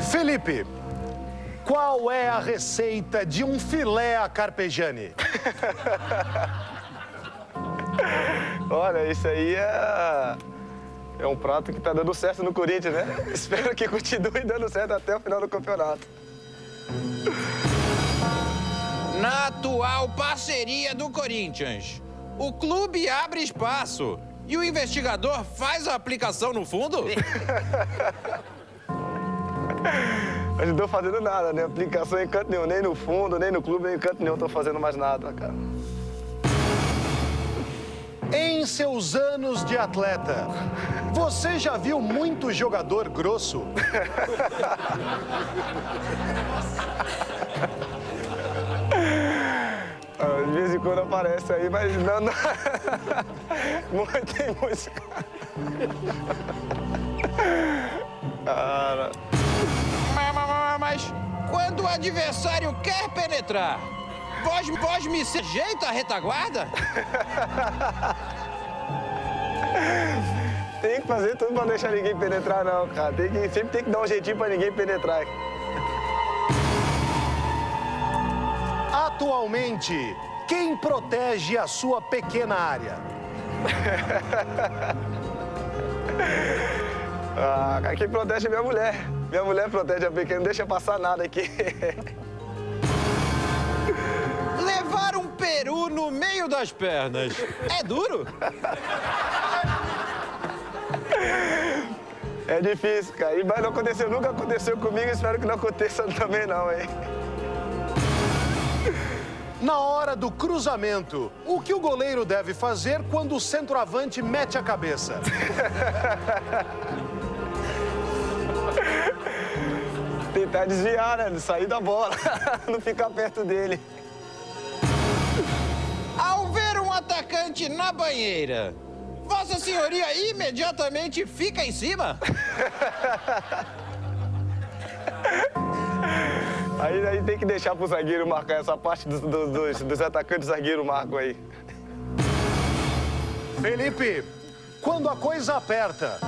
Felipe, qual é a receita de um filé à carpegiani? Olha, isso aí é um prato que tá dando certo no Corinthians, né? Espero que continue dando certo até o final do campeonato. Na atual parceria do Corinthians, o clube abre espaço e o investigador faz a aplicação no fundo? Mas não tô fazendo nada, né? Aplicação em canto nenhum, nem no fundo, nem no clube, nem em canto nenhum tô fazendo mais nada, cara. Em seus anos de atleta, você já viu muito jogador grosso? De vez em quando aparece aí, mas não. Tem música. Cara. Mas quando o adversário quer penetrar, vós me sujeita a retaguarda? Tem que fazer tudo pra não deixar ninguém penetrar, não, cara. Sempre tem que dar um jeitinho pra ninguém penetrar. Atualmente, quem protege a sua pequena área? Cara, quem protege é minha mulher. Minha mulher protege a pequena, não deixa passar nada aqui. Levar um peru no meio das pernas é duro? É difícil, cara. Mas não aconteceu, nunca aconteceu comigo, espero que não aconteça também não, hein? Na hora do cruzamento, o que o goleiro deve fazer quando o centroavante mete a cabeça? Tentar desviar, né? Sair da bola, não ficar perto dele. Ao ver um atacante na banheira, Vossa Senhoria imediatamente fica em cima? Aí tem que deixar pro zagueiro marcar essa parte dos atacantes, o zagueiro marcam aí. Felipe, quando a coisa aperta,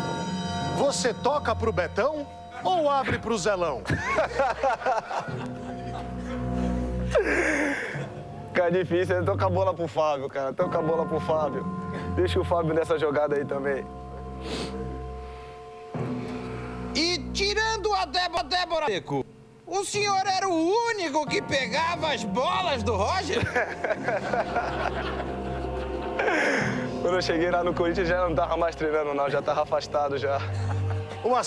você toca pro Betão ou abre pro Zelão? Cara, difícil, eu toco a bola pro Fábio, cara. Toca a bola pro Fábio. Deixa o Fábio nessa jogada aí também. E tirando a Débora Seco, o senhor era o único que pegava as bolas do Roger? Quando eu cheguei lá no Corinthians já não tava mais treinando não, já tava afastado já. Uma